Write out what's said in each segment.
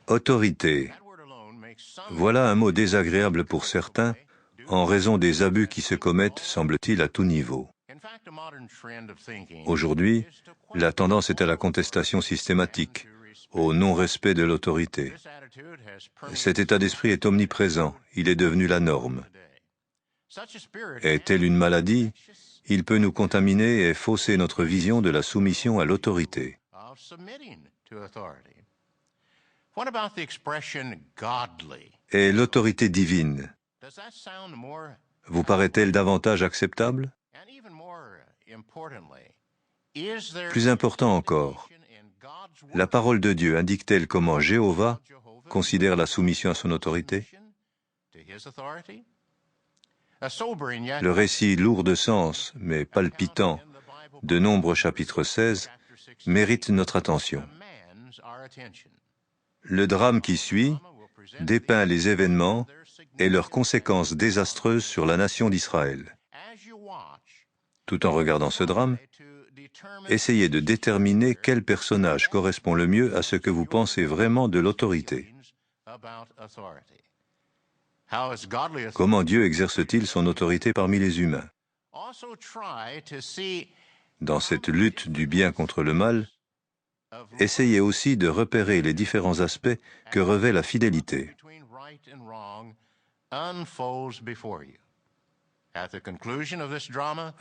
Autorité. Voilà un mot désagréable pour certains, en raison des abus qui se commettent, semble-t-il, à tout niveau. Aujourd'hui, la tendance est à la contestation systématique, au non-respect de l'autorité. Cet état d'esprit est omniprésent, il est devenu la norme. Est-elle une maladie? Il peut nous contaminer et fausser notre vision de la soumission à l'autorité. Et l'autorité divine, vous paraît-elle davantage acceptable? Plus important encore, la parole de Dieu indique-t-elle comment Jéhovah considère la soumission à son autorité? Le récit lourd de sens, mais palpitant, de Nombres chapitre 16, mérite notre attention. Le drame qui suit dépeint les événements et leurs conséquences désastreuses sur la nation d'Israël. Tout en regardant ce drame, essayez de déterminer quel personnage correspond le mieux à ce que vous pensez vraiment de l'autorité. Comment Dieu exerce-t-il son autorité parmi les humains? Dans cette lutte du bien contre le mal, essayez aussi de repérer les différents aspects que revêt la fidélité. À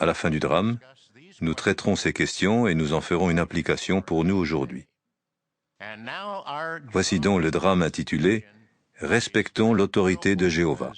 la fin du drame, nous traiterons ces questions et nous en ferons une application pour nous aujourd'hui. Voici donc le drame intitulé « Respectons l'autorité de Jéhovah ».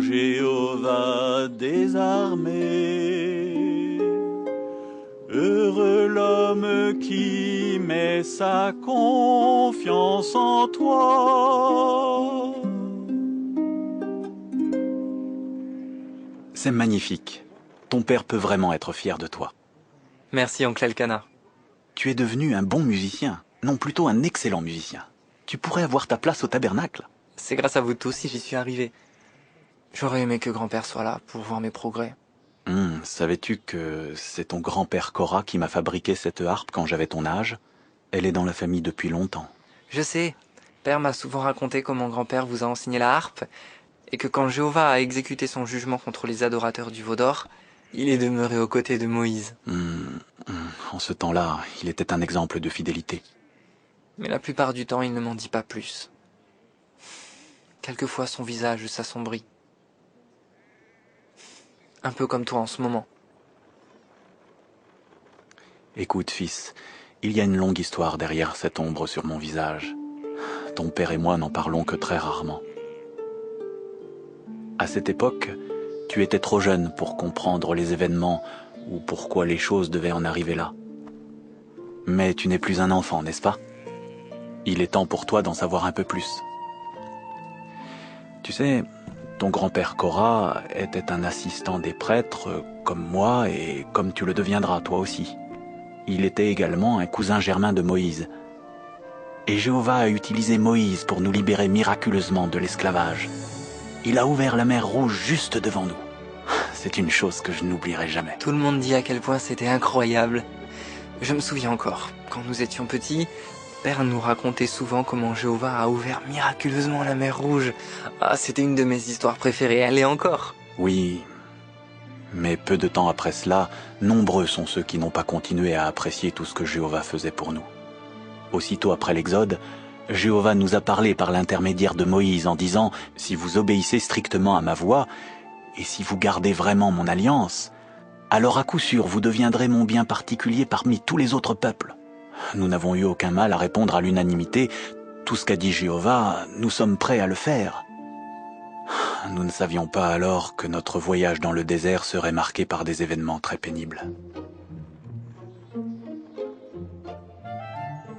Jéhovah des armées, heureux l'homme qui met sa confiance en toi. C'est magnifique. Ton père peut vraiment être fier de toi. Merci, oncle Elkanah. Tu es devenu un bon musicien, non plutôt un excellent musicien. Tu pourrais avoir ta place au tabernacle. C'est grâce à vous tous si j'y suis arrivé. J'aurais aimé que grand-père soit là pour voir mes progrès. Savais-tu que c'est ton grand-père Cora qui m'a fabriqué cette harpe quand j'avais ton âge? Elle est dans la famille depuis longtemps. Je sais. Père m'a souvent raconté comment grand-père vous a enseigné la harpe, et que quand Jéhovah a exécuté son jugement contre les adorateurs du veau d'or, il est demeuré aux côtés de Moïse. En ce temps-là, il était un exemple de fidélité. Mais la plupart du temps, il ne m'en dit pas plus. Quelquefois, son visage s'assombrit. Un peu comme toi en ce moment. Écoute, fils, il y a une longue histoire derrière cette ombre sur mon visage. Ton père et moi n'en parlons que très rarement. À cette époque, tu étais trop jeune pour comprendre les événements ou pourquoi les choses devaient en arriver là. Mais tu n'es plus un enfant, n'est-ce pas? Il est temps pour toi d'en savoir un peu plus. Tu sais, Ton grand-père Korah était un assistant des prêtres, comme moi et comme tu le deviendras toi aussi. Il était également un cousin germain de Moïse. Et Jéhovah a utilisé Moïse pour nous libérer miraculeusement de l'esclavage. Il a ouvert la mer Rouge juste devant nous. C'est une chose que je n'oublierai jamais. Tout le monde dit à quel point c'était incroyable. Je me souviens encore, quand nous étions petits, Père nous racontait souvent comment Jéhovah a ouvert miraculeusement la mer Rouge. Ah, c'était une de mes histoires préférées, elle est encore. Oui, mais peu de temps après cela, nombreux sont ceux qui n'ont pas continué à apprécier tout ce que Jéhovah faisait pour nous. Aussitôt après l'Exode, Jéhovah nous a parlé par l'intermédiaire de Moïse en disant « Si vous obéissez strictement à ma voix, et si vous gardez vraiment mon alliance, alors à coup sûr vous deviendrez mon bien particulier parmi tous les autres peuples. » Nous n'avons eu aucun mal à répondre à l'unanimité. Tout ce qu'a dit Jéhovah, nous sommes prêts à le faire. Nous ne savions pas alors que notre voyage dans le désert serait marqué par des événements très pénibles.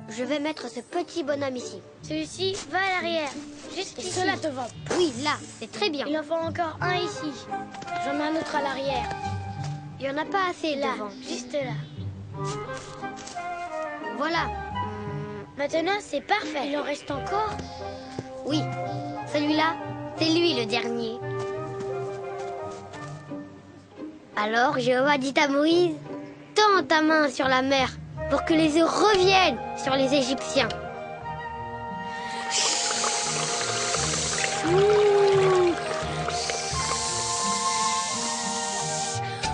Je vais mettre ce petit bonhomme ici. Celui-ci va à l'arrière, juste Et ici. cela devant. Oui, là, c'est très bien. Il en faut encore un ici. J'en ai un autre à l'arrière. Il n'y en a pas assez Là, devant. juste là. Voilà. Maintenant, c'est parfait. Il en reste encore? Oui, celui-là, c'est lui le dernier. Alors Jéhovah dit à Moïse, tends ta main sur la mer pour que les eaux reviennent sur les Égyptiens.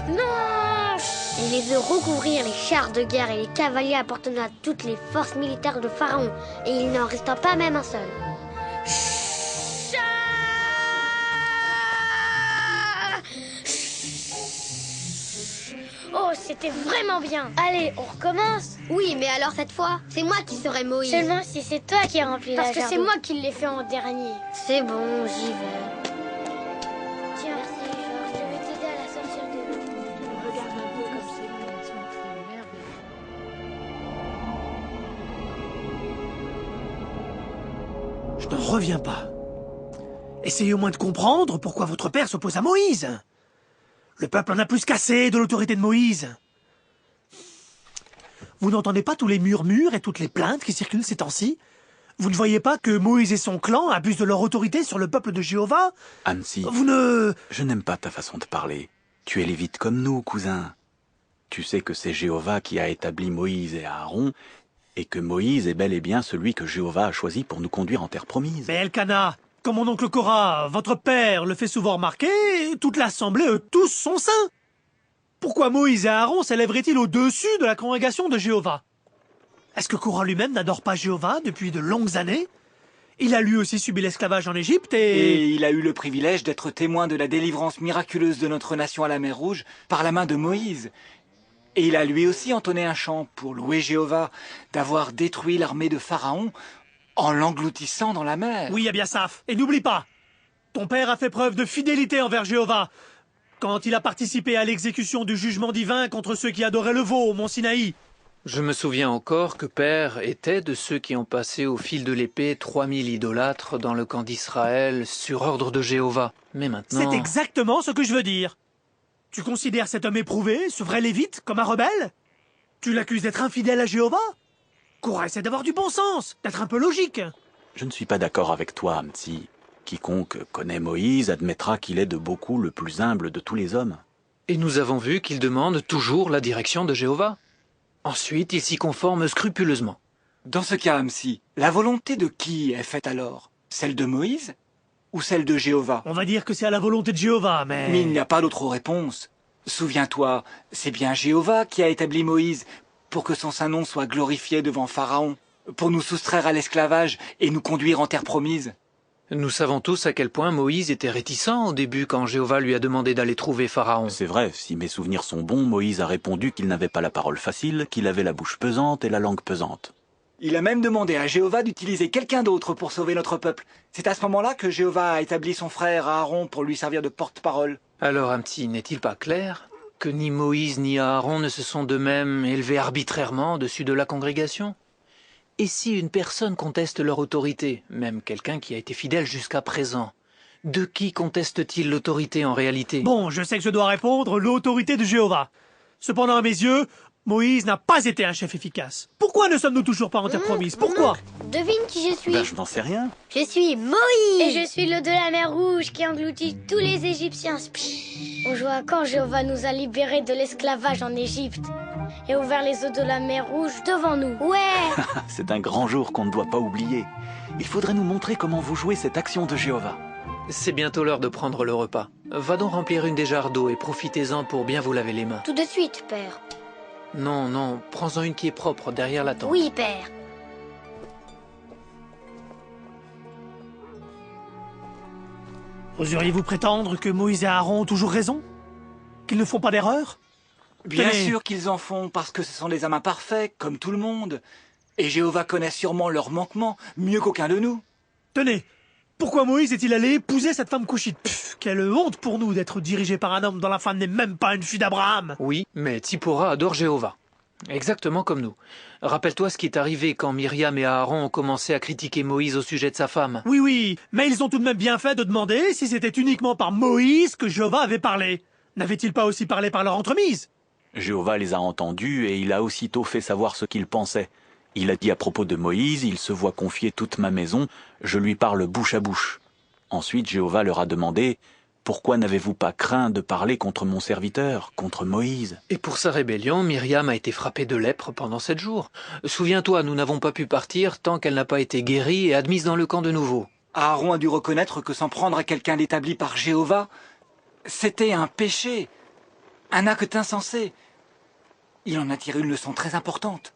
Non! Et les eaux recouvrirent les chars de guerre et les cavaliers appartenant à toutes les forces militaires de Pharaon, et il n'en resta pas même un seul. Oh, c'était vraiment bien. Allez, on recommence. Oui, mais alors cette fois, c'est moi qui serai Moïse. Seulement si c'est toi qui as rempli la Parce que jarre c'est d'eau. moi qui l'ai fait en dernier. C'est bon, j'y vais. Tiens, merci, Georges. Je vais t'aider à la sortir de l'eau. Regarde un peu comme c'est bon, c'est merveilleux. Je n'en reviens pas. Essayez au moins de comprendre pourquoi votre père s'oppose à Moïse. Le peuple en a plus qu'assez de l'autorité de Moïse. Vous n'entendez pas tous les murmures et toutes les plaintes qui circulent ces temps-ci? Vous ne voyez pas que Moïse et son clan abusent de leur autorité sur le peuple de Jéhovah? Annecy, Vous ne... je n'aime pas ta façon de parler. Tu es lévite comme nous, cousin. Tu sais que c'est Jéhovah qui a établi Moïse et Aaron, et que Moïse est bel et bien celui que Jéhovah a choisi pour nous conduire en terre promise. Mais Elkana, comme mon oncle Korah, votre père le fait souvent remarquer, toute l'assemblée, eux tous sont saints. Pourquoi Moïse et Aaron s'élèveraient-ils au-dessus de la congrégation de Jéhovah? Est-ce que Korah lui-même n'adore pas Jéhovah depuis de longues années? Il a lui aussi subi l'esclavage en Égypte Et il a eu le privilège d'être témoin de la délivrance miraculeuse de notre nation à la mer Rouge par la main de Moïse. Et il a lui aussi entonné un chant pour louer Jéhovah d'avoir détruit l'armée de Pharaon en l'engloutissant dans la mer. Oui, Abiasaph. Et n'oublie pas, ton père a fait preuve de fidélité envers Jéhovah quand il a participé à l'exécution du jugement divin contre ceux qui adoraient le veau au mont Sinaï. Je me souviens encore que Père était de ceux qui ont passé au fil de l'épée 3000 idolâtres dans le camp d'Israël sur ordre de Jéhovah. Mais maintenant... C'est exactement ce que je veux dire. Tu considères cet homme éprouvé, ce vrai lévite, comme un rebelle? Tu l'accuses d'être infidèle à Jéhovah? Korah essaie d'avoir du bon sens, d'être un peu logique. Je ne suis pas d'accord avec toi, Amtsi. Quiconque connaît Moïse admettra qu'il est de beaucoup le plus humble de tous les hommes. Et nous avons vu qu'il demande toujours la direction de Jéhovah. Ensuite, il s'y conforme scrupuleusement. Dans ce cas, Amsi, la volonté de qui est faite alors? Celle de Moïse ou celle de Jéhovah? On va dire que c'est à la volonté de Jéhovah, mais... Mais il n'y a pas d'autre réponse. Souviens-toi, c'est bien Jéhovah qui a établi Moïse pour que son saint nom soit glorifié devant Pharaon, pour nous soustraire à l'esclavage et nous conduire en terre promise. Nous savons tous à quel point Moïse était réticent au début quand Jéhovah lui a demandé d'aller trouver Pharaon. C'est vrai, si mes souvenirs sont bons, Moïse a répondu qu'il n'avait pas la parole facile, qu'il avait la bouche pesante et la langue pesante. Il a même demandé à Jéhovah d'utiliser quelqu'un d'autre pour sauver notre peuple. C'est à ce moment-là que Jéhovah a établi son frère Aaron pour lui servir de porte-parole. Alors, Amti, n'est-il pas clair que ni Moïse ni Aaron ne se sont d'eux-mêmes élevés arbitrairement au-dessus de la congrégation? Et si une personne conteste leur autorité, même quelqu'un qui a été fidèle jusqu'à présent, De qui conteste-t-il l'autorité en réalité? Bon, je sais que je dois répondre l'autorité de Jéhovah. Cependant, à mes yeux, Moïse n'a pas été un chef efficace. Pourquoi ne sommes-nous toujours pas en terre promise? Pourquoi? Devine qui je suis. Ben, je n'en sais rien. Je suis Moïse. Et je suis l'eau de la mer Rouge qui engloutit tous les Égyptiens. On joue quand Jéhovah nous a libérés de l'esclavage en Égypte et ouvert les eaux de la mer Rouge devant nous. Ouais. C'est un grand jour qu'on ne doit pas oublier. Il faudrait nous montrer comment vous jouez cette action de Jéhovah. C'est bientôt l'heure de prendre le repas. Va donc remplir une des jarres d'eau et profitez-en pour bien vous laver les mains. Tout de suite, père. Non, non, prends-en une qui est propre derrière la tente. Oui, père. Oseriez-vous prétendre que Moïse et Aaron ont toujours raison? Qu'ils ne font pas d'erreur? Bien Tenez. sûr qu'ils en font, parce que ce sont des âmes imparfaits, comme tout le monde. Et Jéhovah connaît sûrement leurs manquements, mieux qu'aucun de nous. Tenez, pourquoi Moïse est-il allé épouser cette femme couchite? Pff, quelle honte pour nous d'être dirigés par un homme dont la femme n'est même pas une fille d'Abraham. Oui, mais Tsipora adore Jéhovah. Exactement comme nous. Rappelle-toi ce qui est arrivé quand Myriam et Aaron ont commencé à critiquer Moïse au sujet de sa femme. Oui, oui, mais ils ont tout de même bien fait de demander si c'était uniquement par Moïse que Jéhovah avait parlé. N'avait-il pas aussi parlé par leur entremise? Jéhovah les a entendus et il a aussitôt fait savoir ce qu'il pensait. Il a dit à propos de Moïse, il se voit confier toute ma maison, je lui parle bouche à bouche. Ensuite Jéhovah leur a demandé, pourquoi n'avez-vous pas craint de parler contre mon serviteur, contre Moïse? Et pour sa rébellion, Myriam a été frappée de lèpre pendant 7 jours. Souviens-toi, nous n'avons pas pu partir tant qu'elle n'a pas été guérie et admise dans le camp de nouveau. Aaron a dû reconnaître que s'en prendre à quelqu'un d'établi par Jéhovah, c'était un péché, un acte insensé. Il en a tiré une leçon très importante.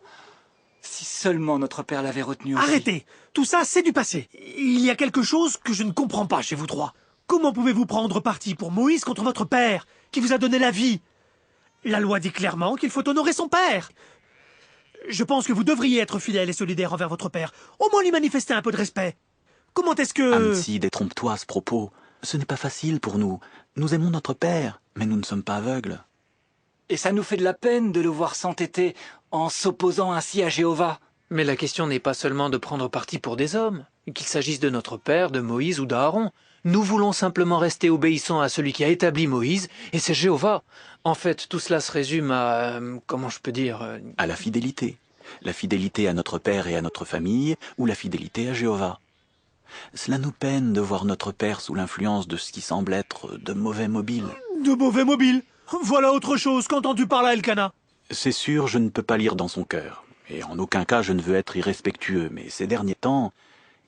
Si seulement notre père l'avait retenu aussi. Arrêtez, tout ça c'est du passé. Il y a quelque chose que je ne comprends pas chez vous trois. Comment pouvez-vous prendre parti pour Moïse contre votre père, qui vous a donné la vie? La loi dit clairement qu'il faut honorer son père. Je pense que vous devriez être fidèle et solidaire envers votre père. Au moins lui manifester un peu de respect. Comment est-ce que... Amtsi, détrompe-toi à ce propos. Ce n'est pas facile pour nous. Nous aimons notre père, mais nous ne sommes pas aveugles. Et ça nous fait de la peine de le voir s'entêter en s'opposant ainsi à Jéhovah. Mais la question n'est pas seulement de prendre parti pour des hommes, qu'il s'agisse de notre père, de Moïse ou d'Aaron. Nous voulons simplement rester obéissants à celui qui a établi Moïse, et c'est Jéhovah. En fait, tout cela se résume à... comment je peux dire... À la fidélité. La fidélité à notre père et à notre famille, ou la fidélité à Jéhovah. Cela nous peine de voir notre père sous l'influence de ce qui semble être de mauvais mobiles. De mauvais mobiles? Voilà autre chose qu'entendu par là, Elkanah. C'est sûr, je ne peux pas lire dans son cœur. Et en aucun cas je ne veux être irrespectueux, mais ces derniers temps,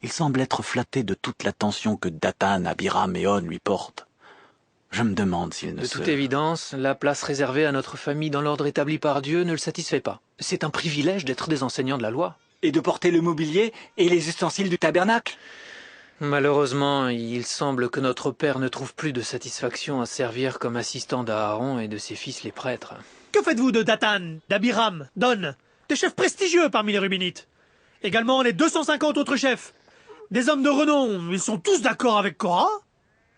il semble être flatté de toute l'attention que Dathan, Abiram et On lui portent. Je me demande s'il ne De toute évidence, la place réservée à notre famille dans l'ordre établi par Dieu ne le satisfait pas. C'est un privilège d'être des enseignants de la loi. Et de porter le mobilier et les ustensiles du tabernacle. Malheureusement, il semble que notre père ne trouve plus de satisfaction à servir comme assistant d'Aaron et de ses fils les prêtres. Que faites-vous de Dathan, d'Abiram, d'On, des chefs prestigieux parmi les Rubénites? Également les 250 autres chefs. Des hommes de renom, ils sont tous d'accord avec Korah?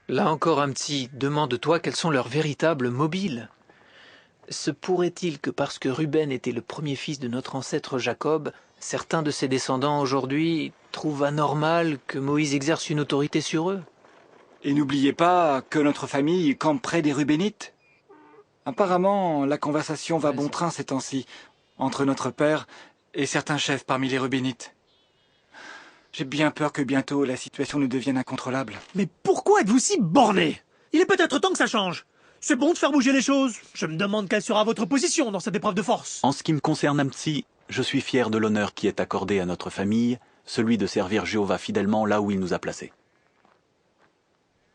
Là encore, Amtsi, demande-toi quels sont leurs véritables mobiles. Se pourrait-il que parce que Ruben était le premier fils de notre ancêtre Jacob, certains de ses descendants aujourd'hui trouvent anormal que Moïse exerce une autorité sur eux? Et n'oubliez pas que notre famille campe près des Rubénites. Apparemment, la conversation va bon train ces temps-ci, entre notre père et certains chefs parmi les Rubénites. J'ai bien peur que bientôt la situation ne devienne incontrôlable. Mais pourquoi êtes-vous si borné? Il est peut-être temps que ça change. C'est bon de faire bouger les choses. Je me demande quelle sera votre position dans cette épreuve de force. En ce qui me concerne, Amtsi, je suis fier de l'honneur qui est accordé à notre famille, celui de servir Jéhovah fidèlement là où il nous a placés.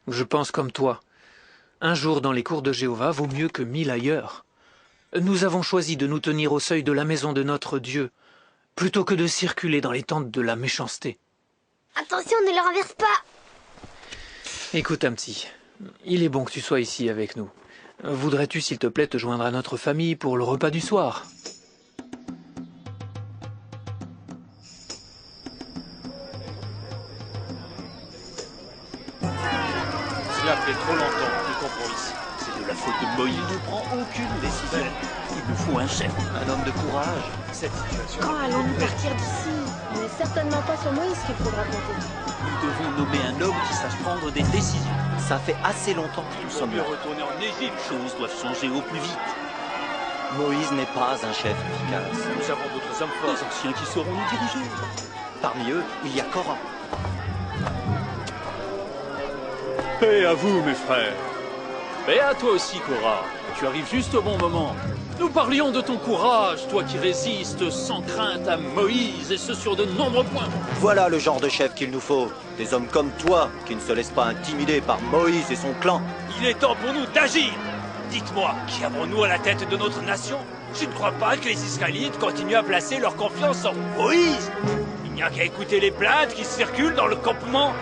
Je pense comme toi. Un jour dans les cours de Jéhovah vaut mieux que 1000 ailleurs. Nous avons choisi de nous tenir au seuil de la maison de notre Dieu, plutôt que de circuler dans les tentes de la méchanceté. Attention, ne le renverse pas. Écoute, Amtsi, il est bon que tu sois ici avec nous. Voudrais-tu, s'il te plaît, te joindre à notre famille pour le repas du soir? Cela fait trop longtemps, nous campons ici. C'est de la faute de Moïse. Il ne prend aucune décision. Il nous faut un chef, un homme de courage. Cette situation... Quand allons-nous partir d'ici? Ce n'est certainement pas sur Moïse qu'il faudra compter. Nous devons nommer un homme qui sache prendre des décisions. Ça fait assez longtemps que nous sommes là. Retourner en Égypte. Les choses doivent changer au plus vite. Moïse n'est pas un chef efficace. Nous avons d'autres hommes forts, des anciens qui sauront nous diriger. Parmi eux, il y a Korah. Paix à vous, mes frères. Paix à toi aussi, Korah. Tu arrives juste au bon moment. Nous parlions de ton courage, toi qui résistes sans crainte à Moïse, et ce sur de nombreux points. Voilà le genre de chef qu'il nous faut. Des hommes comme toi, qui ne se laissent pas intimider par Moïse et son clan. Il est temps pour nous d'agir. Dites-moi, qui avons-nous à la tête de notre nation? Je ne crois pas que les Israélites continuent à placer leur confiance en Moïse. Il n'y a qu'à écouter les plaintes qui circulent dans le campement.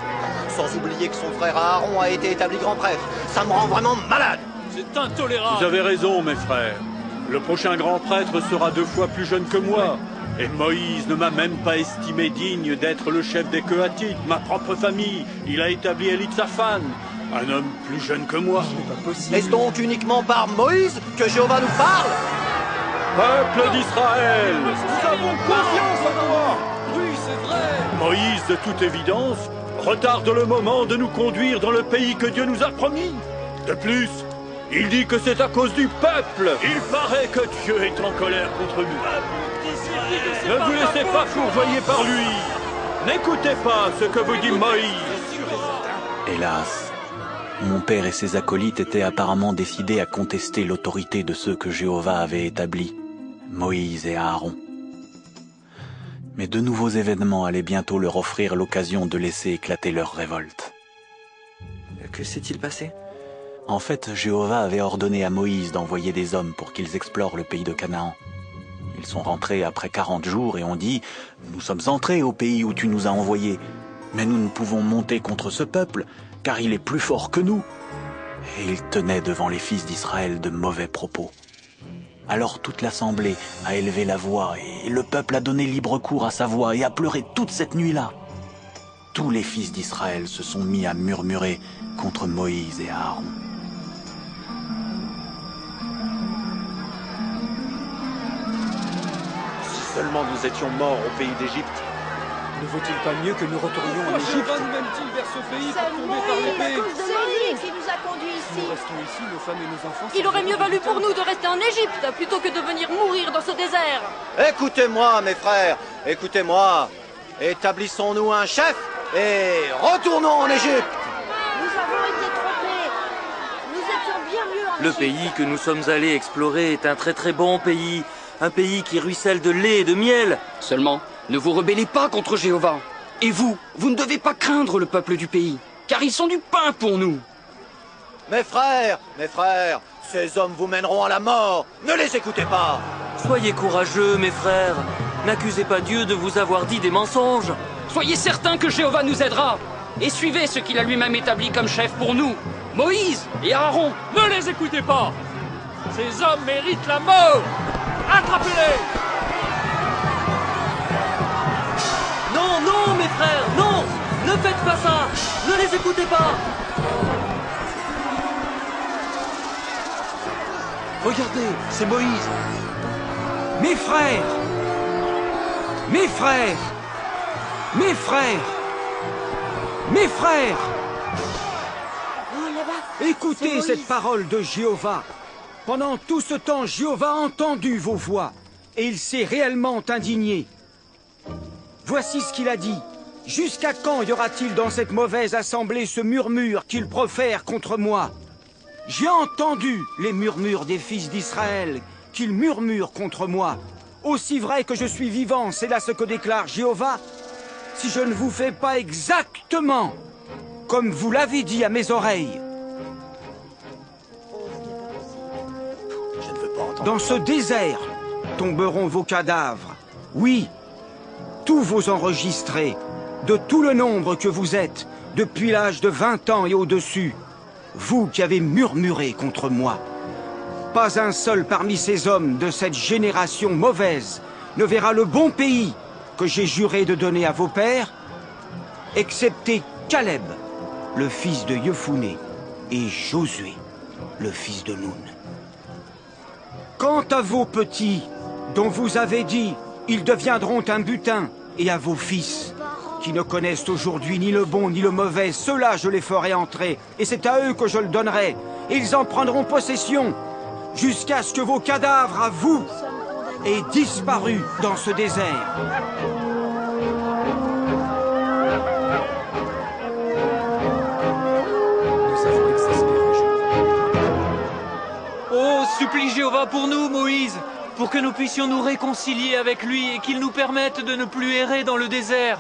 Sans oublier que son frère Aaron a été établi grand prêtre. Ça me rend vraiment malade. C'est intolérable. Vous avez raison, mes frères. Le prochain grand prêtre sera 2 fois plus jeune que moi. Et Moïse ne m'a même pas estimé digne d'être le chef des Kohathites, ma propre famille. Il a établi Elitsaphan, un homme plus jeune que moi. Est-ce donc uniquement par Moïse que Jéhovah nous parle? Peuple d'Israël, nous avons confiance en toi. Oui, c'est vrai. Moïse, de toute évidence, retarde le moment de nous conduire dans le pays que Dieu nous a promis. De plus, il dit que c'est à cause du peuple. Il paraît que Dieu est en colère contre nous. Ne vous laissez pas fourvoyer par lui. N'écoutez pas ce que vous dit Moïse. Hélas, mon père et ses acolytes étaient apparemment décidés à contester l'autorité de ceux que Jéhovah avait établis, Moïse et Aaron. Mais de nouveaux événements allaient bientôt leur offrir l'occasion de laisser éclater leur révolte. Que s'est-il passé? En fait, Jéhovah avait ordonné à Moïse d'envoyer des hommes pour qu'ils explorent le pays de Canaan. Ils sont rentrés après 40 jours et ont dit « Nous sommes entrés au pays où tu nous as envoyés, mais nous ne pouvons monter contre ce peuple, car il est plus fort que nous. » Et ils tenaient devant les fils d'Israël de mauvais propos. Alors toute l'assemblée a élevé la voix et le peuple a donné libre cours à sa voix et a pleuré toute cette nuit-là. Tous les fils d'Israël se sont mis à murmurer contre Moïse et Aaron. Si seulement nous étions morts au pays d'Égypte. Ne vaut-il pas mieux que nous retournions en Égypte? Pourquoi nous mène-t-il vers ce pays C'est pour tomber par l'épée? C'est lui qui nous a conduits ici. Nous restons ici, nos femmes et nos enfants. Il aurait mieux valu pour nous de rester en Égypte plutôt que de venir mourir dans ce désert. Écoutez-moi, mes frères, écoutez-moi. Établissons-nous un chef et retournons en Égypte. Nous avons été trompés. Nous étions bien mieux en Le Égypte. pays que nous sommes allés explorer est un très très bon pays. Un pays qui ruisselle de lait et de miel. Seulement, ne vous rebellez pas contre Jéhovah. Et vous, vous ne devez pas craindre le peuple du pays, car ils sont du pain pour nous. Mes frères, ces hommes vous mèneront à la mort. Ne les écoutez pas. Soyez courageux, mes frères. N'accusez pas Dieu de vous avoir dit des mensonges. Soyez certains que Jéhovah nous aidera. Et suivez ce qu'il a lui-même établi comme chef pour nous, Moïse et Aaron. Ne les écoutez pas. Ces hommes méritent la mort. Attrapez-les. Non, non, mes frères, non! Ne faites pas ça! Ne les écoutez pas! Regardez, c'est Moïse. Mes frères! Mes frères! Mes frères! Mes frères! Oh, là-bas. Écoutez cette parole de Jéhovah. Pendant tout ce temps, Jéhovah a entendu vos voix et il s'est réellement indigné. Voici ce qu'il a dit. Jusqu'à quand y aura-t-il dans cette mauvaise assemblée ce murmure qu'il profère contre moi? J'ai entendu les murmures des fils d'Israël, qu'ils murmurent contre moi. Aussi vrai que je suis vivant, c'est là ce que déclare Jéhovah. Si je ne vous fais pas exactement comme vous l'avez dit à mes oreilles. Je ne veux pas entendre. Dans ce désert tomberont vos cadavres. Oui, tous vos enregistrés, de tout le nombre que vous êtes, depuis l'âge de 20 ans et au-dessus, vous qui avez murmuré contre moi. Pas un seul parmi ces hommes de cette génération mauvaise ne verra le bon pays que j'ai juré de donner à vos pères, excepté Caleb, le fils de Jephouné, et Josué. le fils de Nun. Quant à vos petits, dont vous avez dit, ils deviendront un butin, et à vos fils, qui ne connaissent aujourd'hui ni le bon ni le mauvais, ceux-là je les ferai entrer, et c'est à eux que je le donnerai. Ils en prendront possession, jusqu'à ce que vos cadavres, à vous, aient disparu dans ce désert. Oh, supplie Jéhovah pour nous, Moïse, pour que nous puissions nous réconcilier avec lui et qu'il nous permette de ne plus errer dans le désert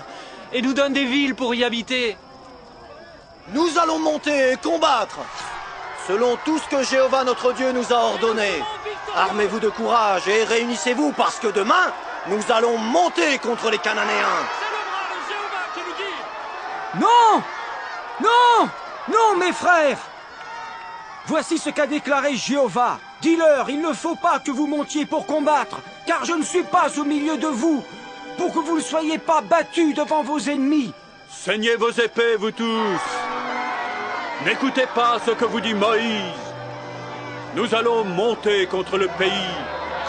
et nous donne des villes pour y habiter. Nous allons monter et combattre, selon tout ce que Jéhovah notre Dieu nous a ordonné. Armez-vous de courage et réunissez-vous parce que demain, nous allons monter contre les Cananéens. Non! Non! Non, mes frères! Voici ce qu'a déclaré Jéhovah. Dis-leur, il ne faut pas que vous montiez pour combattre, car je ne suis pas au milieu de vous, pour que vous ne soyez pas battus devant vos ennemis. Saignez vos épées, vous tous. N'écoutez pas ce que vous dit Moïse. Nous allons monter contre le pays,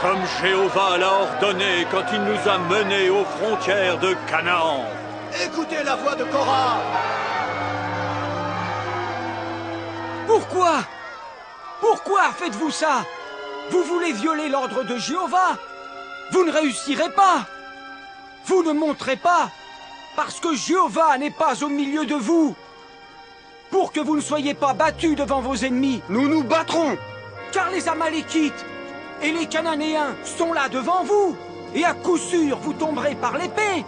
comme Jéhovah l'a ordonné quand il nous a menés aux frontières de Canaan. Écoutez la voix de Korah. Pourquoi? Pourquoi faites-vous ça? Vous voulez violer l'ordre de Jéhovah? Vous ne réussirez pas. Vous ne monterez pas, parce que Jéhovah n'est pas au milieu de vous. Pour que vous ne soyez pas battus devant vos ennemis, nous nous battrons. Car les Amalékites et les Cananéens sont là devant vous, et à coup sûr vous tomberez par l'épée.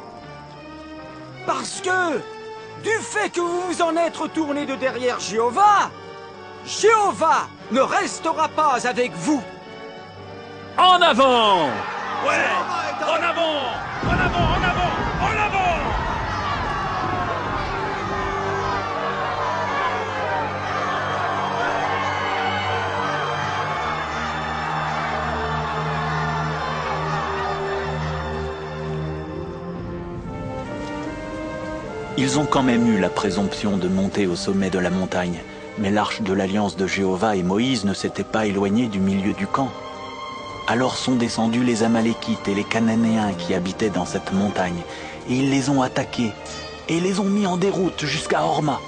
Parce que, du fait que vous vous en êtes retourné de derrière Jéhovah, Jéhovah ne restera pas avec vous. En avant! Ouais! En avant! En avant! En avant! En avant! Ils ont quand même eu la présomption de monter au sommet de la montagne, mais l'arche de l'alliance de Jéhovah et Moïse ne s'était pas éloignée du milieu du camp. Alors sont descendus les Amalékites et les Cananéens qui habitaient dans cette montagne, et ils les ont attaqués, et les ont mis en déroute jusqu'à Horma.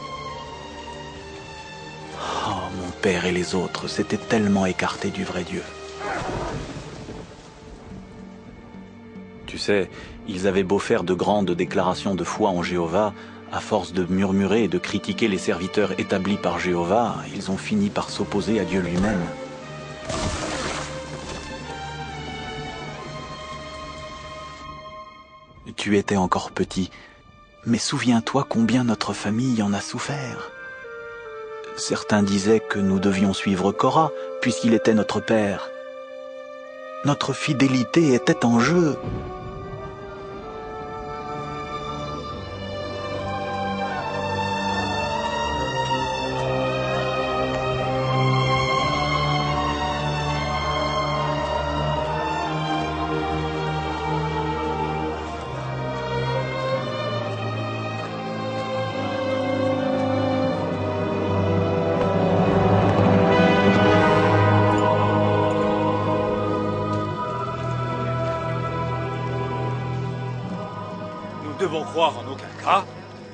Oh, mon père et les autres s'étaient tellement écartés du vrai Dieu. Tu sais, ils avaient beau faire de grandes déclarations de foi en Jéhovah, à force de murmurer et de critiquer les serviteurs établis par Jéhovah, ils ont fini par s'opposer à Dieu lui-même. Tu étais encore petit, mais souviens-toi combien notre famille en a souffert. Certains disaient que nous devions suivre Korah, puisqu'il était notre père. Notre fidélité était en jeu. Nous devons croire en aucun cas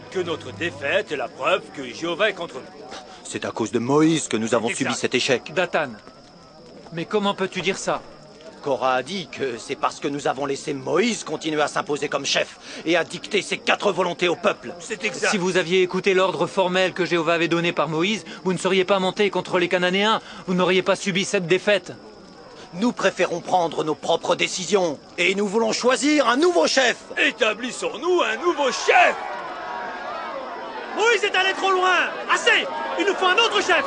que notre défaite est la preuve que Jéhovah est contre nous. C'est à cause de Moïse que nous avons subi cet échec. Dathan, mais comment peux-tu dire ça? Korah a dit que c'est parce que nous avons laissé Moïse continuer à s'imposer comme chef et à dicter ses 4 volontés au peuple. C'est exact. Si vous aviez écouté l'ordre formel que Jéhovah avait donné par Moïse, vous ne seriez pas monté contre les Cananéens, vous n'auriez pas subi cette défaite. Nous préférons prendre nos propres décisions et nous voulons choisir un nouveau chef. Établissons-nous un nouveau chef. Moïse est allé trop loin. Assez. Il nous faut un autre chef.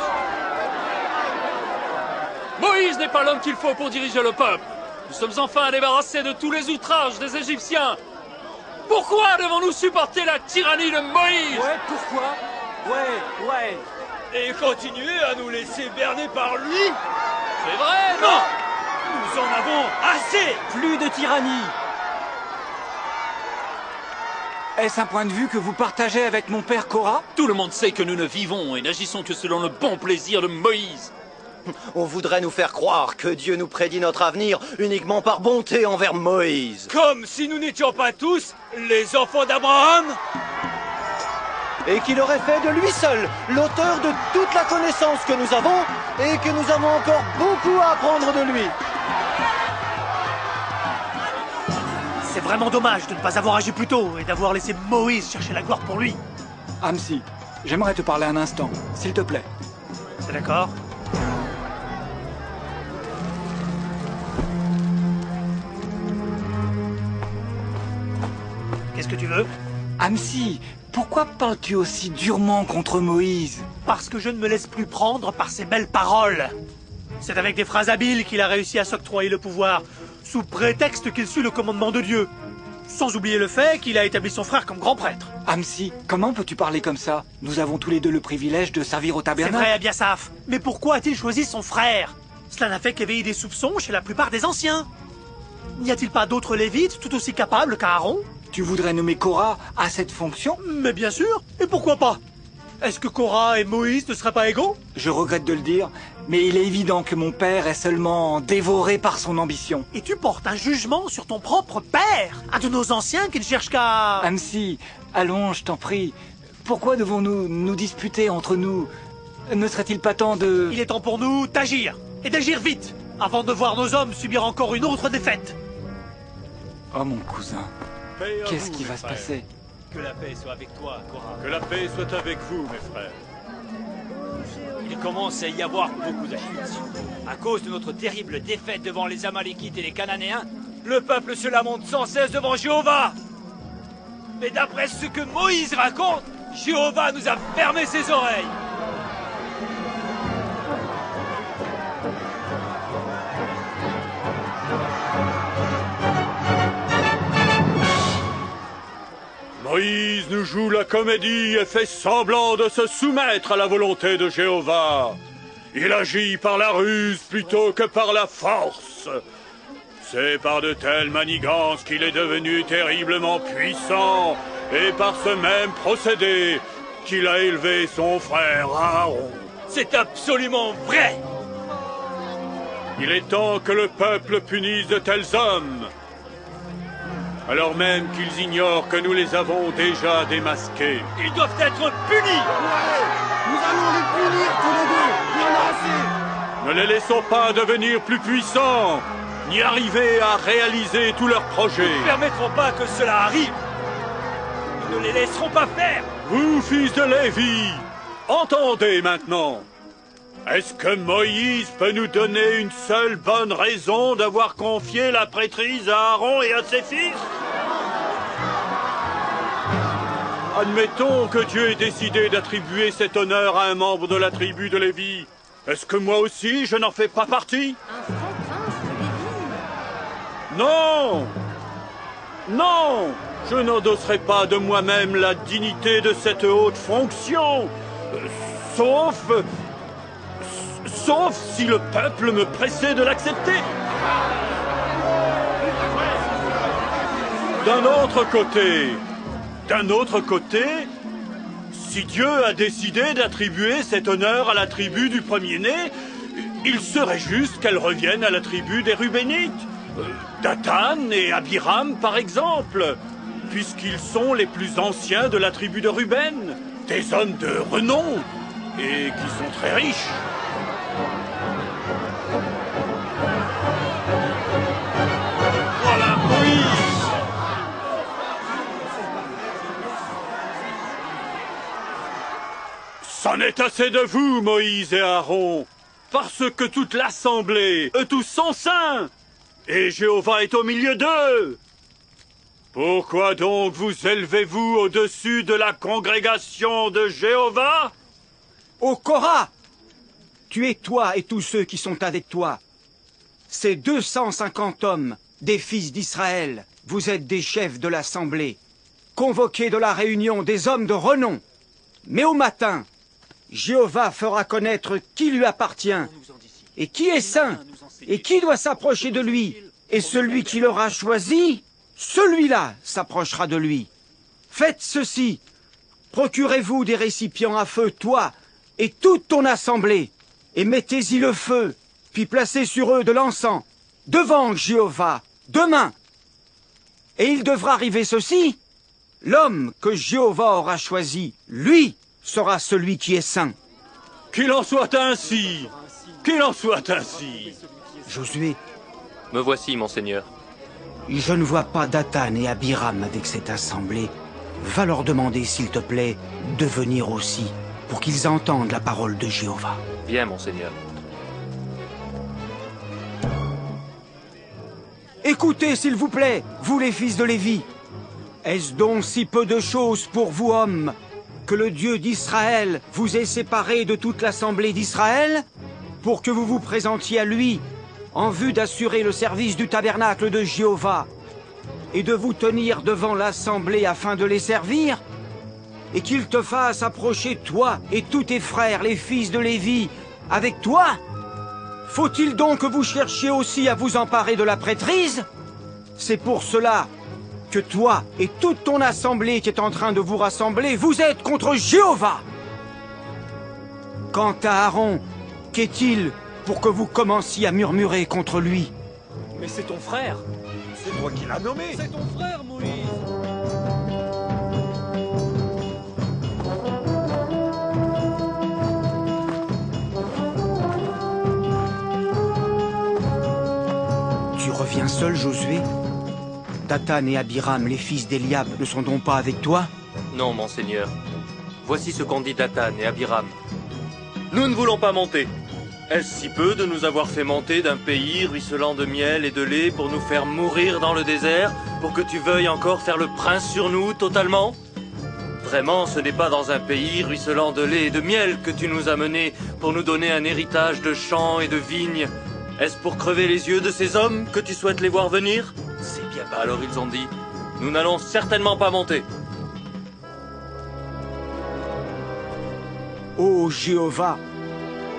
Moïse n'est pas l'homme qu'il faut pour diriger le peuple. Nous sommes enfin débarrassés de tous les outrages des Égyptiens. Pourquoi devons-nous supporter la tyrannie de Moïse? Ouais, pourquoi? Ouais. Et continuer à nous laisser berner par lui? C'est vrai, non? Nous en avons assez. Plus de tyrannie. Est-ce un point de vue que vous partagez avec mon père Korah? Tout le monde sait que nous ne vivons et n'agissons que selon le bon plaisir de Moïse. On voudrait nous faire croire que Dieu nous prédit notre avenir uniquement par bonté envers Moïse. Comme si nous n'étions pas tous les enfants d'Abraham. Et qu'il aurait fait de lui seul l'auteur de toute la connaissance que nous avons et que nous avons encore beaucoup à apprendre de lui. C'est vraiment dommage de ne pas avoir agi plus tôt et d'avoir laissé Moïse chercher la gloire pour lui. Amsi, j'aimerais te parler un instant, s'il te plaît. C'est d'accord? Qu'est-ce que tu veux? Amsi, pourquoi parles-tu aussi durement contre Moïse? Parce que je ne me laisse plus prendre par ses belles paroles. C'est avec des phrases habiles qu'il a réussi à s'octroyer le pouvoir, sous prétexte qu'il suit le commandement de Dieu. Sans oublier le fait qu'il a établi son frère comme grand prêtre. Amsi, comment peux-tu parler comme ça? Nous avons tous les deux le privilège de servir au tabernacle. C'est vrai, Abiasaph. Mais pourquoi a-t-il choisi son frère? Cela n'a fait qu'éveiller des soupçons chez la plupart des anciens. N'y a-t-il pas d'autres Lévites tout aussi capables qu'Aaron? Tu voudrais nommer Korah à cette fonction? Mais bien sûr, et pourquoi pas? Est-ce que Korah et Moïse ne seraient pas égaux? Je regrette de le dire, mais il est évident que mon père est seulement dévoré par son ambition. Et tu portes un jugement sur ton propre père, un de nos anciens qui ne cherche qu'à... Amsi, allons, je t'en prie. Pourquoi devons-nous nous disputer entre nous? Ne serait-il pas temps de... Il est temps pour nous d'agir, et d'agir vite, avant de voir nos hommes subir encore une autre défaite. Oh mon cousin, qu'est-ce qui va se passer? Que la paix soit avec toi, Korah. Que la paix soit avec vous, mes frères. Il commence à y avoir beaucoup d'agitations. À cause de notre terrible défaite devant les Amalékites et les Cananéens, le peuple se lamente sans cesse devant Jéhovah. Mais d'après ce que Moïse raconte, Jéhovah nous a fermé ses oreilles. Moïse nous joue la comédie et fait semblant de se soumettre à la volonté de Jéhovah. Il agit par la ruse plutôt que par la force. C'est par de telles manigances qu'il est devenu terriblement puissant, et par ce même procédé qu'il a élevé son frère Aaron. C'est absolument vrai! Il est temps que le peuple punisse de tels hommes, alors même qu'ils ignorent que nous les avons déjà démasqués. Ils doivent être punis! Ouais, nous allons les punir tous les deux. Il y en a assez. Ne les laissons pas devenir plus puissants, ni arriver à réaliser tous leurs projets. Nous ne permettrons pas que cela arrive. Nous ne les laisserons pas faire. Vous, fils de Lévi, entendez maintenant. Est-ce que Moïse peut nous donner une seule bonne raison d'avoir confié la prêtrise à Aaron et à ses fils? Admettons que Dieu ait décidé d'attribuer cet honneur à un membre de la tribu de Lévi. Est-ce que moi aussi, je n'en fais pas partie? Un faux prince de Lévi? Non! Non! Je n'endosserai pas de moi-même la dignité de cette haute fonction, sauf si le peuple me pressait de l'accepter. D'un autre côté, si Dieu a décidé d'attribuer cet honneur à la tribu du premier-né, il serait juste qu'elle revienne à la tribu des Rubénites, Dathan et Abiram par exemple, puisqu'ils sont les plus anciens de la tribu de Ruben, des hommes de renom et qui sont très riches. Voilà Moïse. C'en est assez de vous, Moïse et Aaron, parce que toute l'assemblée, eux tous sont saints, et Jéhovah est au milieu d'eux. Pourquoi donc vous élevez-vous au-dessus de la congrégation de Jéhovah? Ô Korah, tu es toi et tous ceux qui sont avec toi. Ces 250 hommes, des fils d'Israël, vous êtes des chefs de l'assemblée, convoqués de la réunion des hommes de renom. Mais au matin, Jéhovah fera connaître qui lui appartient, et qui est saint, et qui doit s'approcher de lui. Et celui qui l'aura choisi, celui-là s'approchera de lui. Faites ceci, procurez-vous des récipients à feu, toi et toute ton assemblée, et mettez-y le feu, puis placez sur eux de l'encens, devant Jéhovah, demain. Et il devra arriver ceci, l'homme que Jéhovah aura choisi, lui sera celui qui est saint. Qu'il en soit ainsi! Qu'il en soit ainsi! Josué, me voici, monseigneur. Je ne vois pas Dathan et Abiram avec cette assemblée. Va leur demander, s'il te plaît, de venir aussi, pour qu'ils entendent la parole de Jéhovah. Bien, monseigneur. Écoutez, s'il vous plaît, vous les fils de Lévi. Est-ce donc si peu de choses pour vous, hommes, que le Dieu d'Israël vous ait séparés de toute l'assemblée d'Israël, pour que vous vous présentiez à lui, en vue d'assurer le service du tabernacle de Jéhovah, et de vous tenir devant l'assemblée afin de les servir, et qu'il te fasse approcher toi et tous tes frères, les fils de Lévi, avec toi? Faut-il donc que vous cherchiez aussi à vous emparer de la prêtrise? C'est pour cela que toi et toute ton assemblée qui est en train de vous rassembler, vous êtes contre Jéhovah. Quant à Aaron, qu'est-il pour que vous commenciez à murmurer contre lui? Mais c'est ton frère. C'est toi qui l'as nommé. C'est ton frère, Moïse. Tu reviens seul, Josué? Dathan et Abiram, les fils d'Eliab, ne sont donc pas avec toi? Non, monseigneur. Voici ce qu'ont dit Dathan et Abiram. Nous ne voulons pas monter. Est-ce si peu de nous avoir fait monter d'un pays ruisselant de miel et de lait pour nous faire mourir dans le désert, pour que tu veuilles encore faire le prince sur nous totalement? Vraiment, ce n'est pas dans un pays ruisselant de lait et de miel que tu nous as menés pour nous donner un héritage de champs et de vignes. Est-ce pour crever les yeux de ces hommes que tu souhaites les voir venir? C'est bien. Bah alors ils ont dit, nous n'allons certainement pas monter. Ô Jéhovah,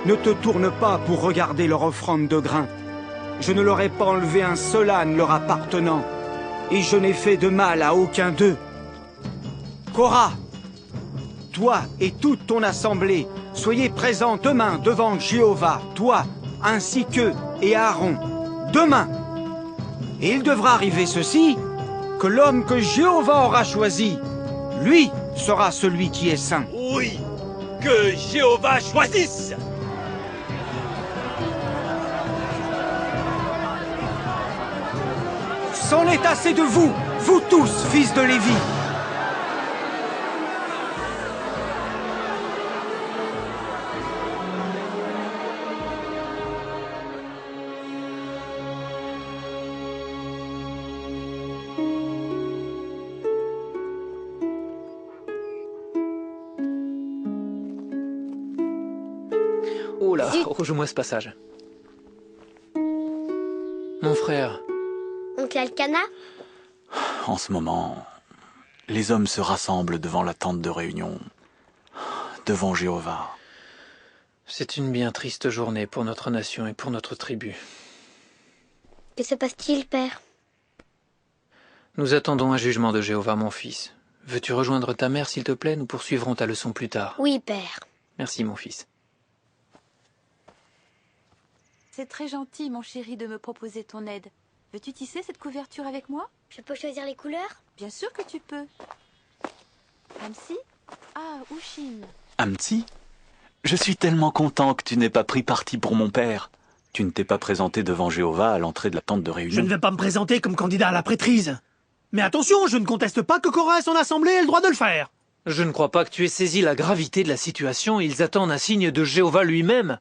ne te tourne pas pour regarder leur offrande de grains. Je ne leur ai pas enlevé un seul âne leur appartenant, et je n'ai fait de mal à aucun d'eux. Korah, toi et toute ton assemblée, soyez présents demain devant Jéhovah, toi, ainsi qu'eux et Aaron, demain. Et il devra arriver ceci, que l'homme que Jéhovah aura choisi, lui sera celui qui est saint. Oui, que Jéhovah choisisse. C'en est assez de vous, vous tous, fils de Lévi. Oh là, rejoue-moi ce passage. Mon frère. Oncle Elkana? En ce moment, les hommes se rassemblent devant la tente de réunion, devant Jéhovah. C'est une bien triste journée pour notre nation et pour notre tribu. Que se passe-t-il, père? Nous attendons un jugement de Jéhovah, mon fils. Veux-tu rejoindre ta mère, s'il te plaît? Nous poursuivrons ta leçon plus tard. Oui, père. Merci, mon fils. C'est très gentil, mon chéri, de me proposer ton aide. Veux-tu tisser cette couverture avec moi? Je peux choisir les couleurs? Bien sûr que tu peux. Amsi? Ah, Ushin. Amtsi? Je suis tellement content que tu n'aies pas pris parti pour mon père. Tu ne t'es pas présenté devant Jéhovah à l'entrée de la tente de réunion. Je ne vais pas me présenter comme candidat à la prêtrise. Mais attention, je ne conteste pas que Korah et son assemblée aient le droit de le faire. Je ne crois pas que tu aies saisi la gravité de la situation. Ils attendent un signe de Jéhovah lui-même.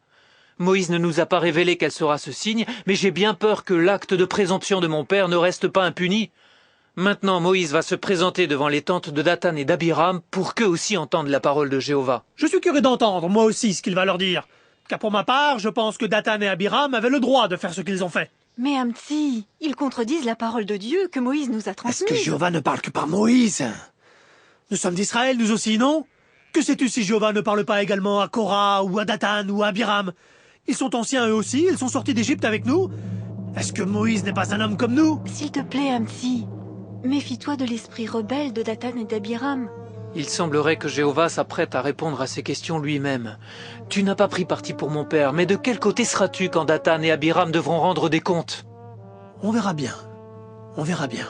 Moïse ne nous a pas révélé quel sera ce signe, mais j'ai bien peur que l'acte de présomption de mon père ne reste pas impuni. Maintenant, Moïse va se présenter devant les tentes de Dathan et d'Abiram pour qu'eux aussi entendent la parole de Jéhovah. Je suis curieux d'entendre, moi aussi, ce qu'il va leur dire. Car pour ma part, je pense que Dathan et Abiram avaient le droit de faire ce qu'ils ont fait. Mais Amtsi, ils contredisent la parole de Dieu que Moïse nous a transmise. Est-ce que Jéhovah ne parle que par Moïse? Nous sommes d'Israël, nous aussi, non? Que sais-tu si Jéhovah ne parle pas également à Korah ou à Dathan ou à Abiram? Ils sont anciens eux aussi, ils sont sortis d'Égypte avec nous. Est-ce que Moïse n'est pas un homme comme nous? S'il te plaît, Amtsi, méfie-toi de l'esprit rebelle de Dathan et d'Abiram. Il semblerait que Jéhovah s'apprête à répondre à ces questions lui-même. Tu n'as pas pris parti pour mon père, mais de quel côté seras-tu quand Dathan et Abiram devront rendre des comptes? On verra bien. On verra bien.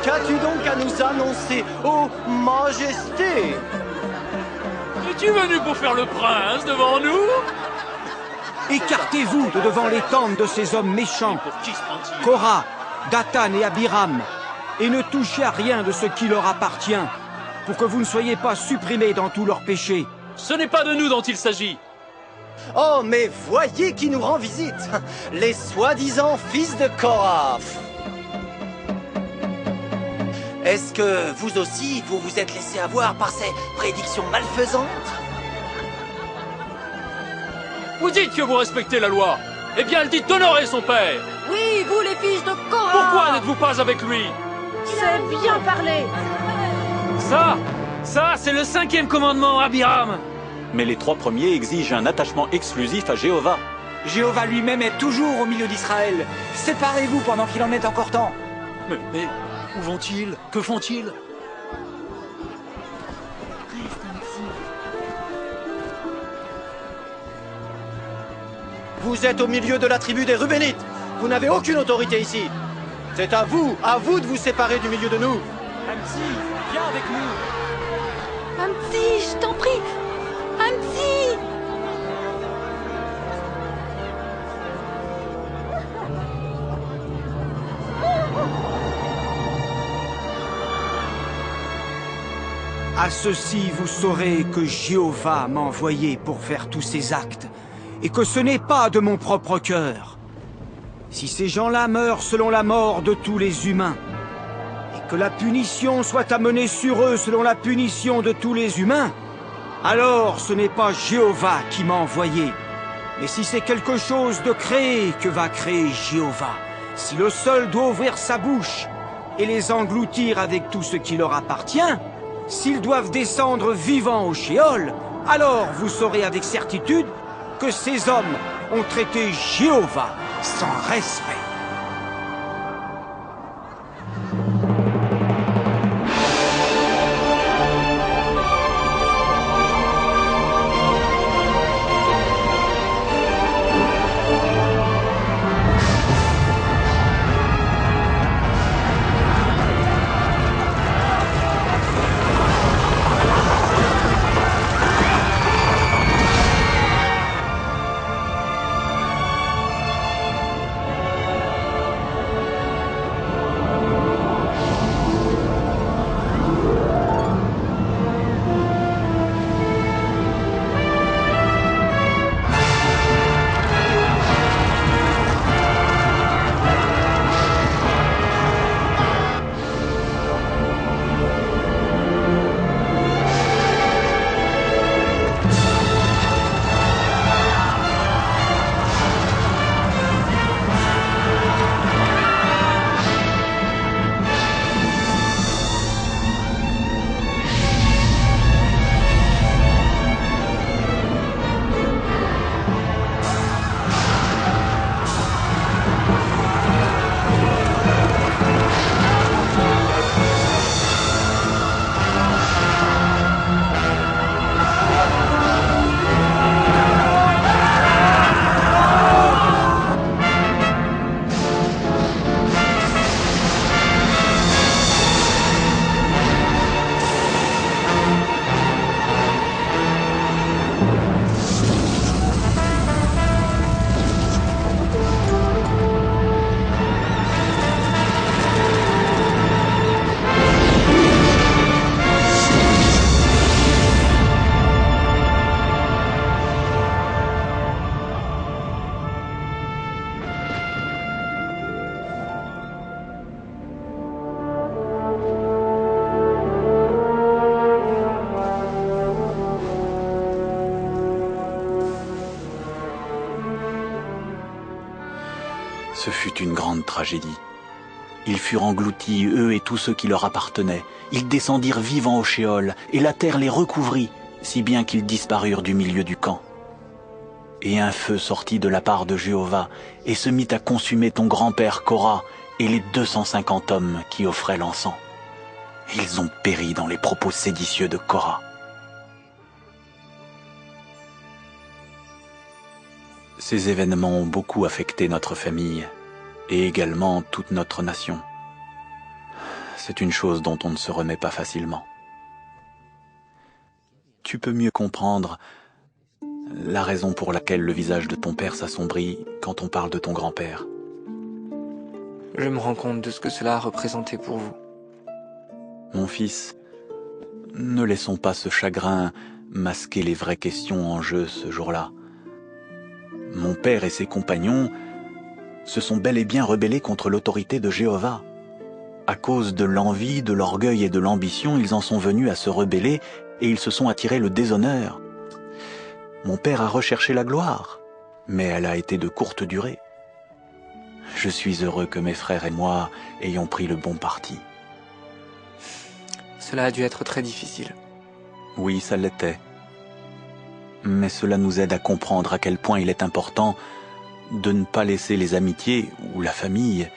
Qu'as-tu donc à nous annoncer, ô Majesté? Es-tu venu pour faire le prince devant nous? Écartez-vous de devant les tentes de ces hommes méchants, Korah, Dathan et Abiram, et ne touchez à rien de ce qui leur appartient, pour que vous ne soyez pas supprimés dans tous leurs péchés. Ce n'est pas de nous dont il s'agit. Oh, mais voyez qui nous rend visite! Les soi-disant fils de Korah! Est-ce que vous aussi, vous vous êtes laissé avoir par ces prédictions malfaisantes? Vous dites que vous respectez la loi. Eh bien, elle dit d'honorer son père. Oui, vous les fils de Korah! Pourquoi n'êtes-vous pas avec lui? C'est bien parlé. Ça, c'est le 5e commandement, Abiram. Mais les 3 premiers exigent un attachement exclusif à Jéhovah. Jéhovah lui-même est toujours au milieu d'Israël. Séparez-vous pendant qu'il en est encore temps. Mais où vont-ils? Que font-ils? Reste un petit. Vous êtes au milieu de la tribu des Rubénites. Vous n'avez aucune autorité ici. C'est à vous de vous séparer du milieu de nous. Hamsi, viens avec nous. Hamsi, je t'en prie. Hamsi! À ceci, vous saurez que Jéhovah m'a envoyé pour faire tous ces actes, et que ce n'est pas de mon propre cœur. Si ces gens-là meurent selon la mort de tous les humains, et que la punition soit amenée sur eux selon la punition de tous les humains, alors ce n'est pas Jéhovah qui m'a envoyé. Mais si c'est quelque chose de créé que va créer Jéhovah, si le sol doit ouvrir sa bouche et les engloutir avec tout ce qui leur appartient, s'ils doivent descendre vivants au Sheol, alors vous saurez avec certitude que ces hommes ont traité Jéhovah sans respect. Ce fut une grande tragédie. Ils furent engloutis, eux et tous ceux qui leur appartenaient. Ils descendirent vivants au Shéol, et la terre les recouvrit, si bien qu'ils disparurent du milieu du camp. Et un feu sortit de la part de Jéhovah, et se mit à consumer ton grand-père Korah, et les 250 hommes qui offraient l'encens. Ils ont péri dans les propos séditieux de Korah. Ces événements ont beaucoup affecté notre famille, et également toute notre nation. C'est une chose dont on ne se remet pas facilement. Tu peux mieux comprendre la raison pour laquelle le visage de ton père s'assombrit quand on parle de ton grand-père. Je me rends compte de ce que cela a représenté pour vous. Mon fils, ne laissons pas ce chagrin masquer les vraies questions en jeu ce jour-là. Mon père et ses compagnons se sont bel et bien rebellés contre l'autorité de Jéhovah. À cause de l'envie, de l'orgueil et de l'ambition, ils en sont venus à se rebeller et ils se sont attirés le déshonneur. Mon père a recherché la gloire, mais elle a été de courte durée. Je suis heureux que mes frères et moi ayons pris le bon parti. Cela a dû être très difficile. Oui, ça l'était. Mais cela nous aide à comprendre à quel point il est important de ne pas laisser les amitiés ou la famille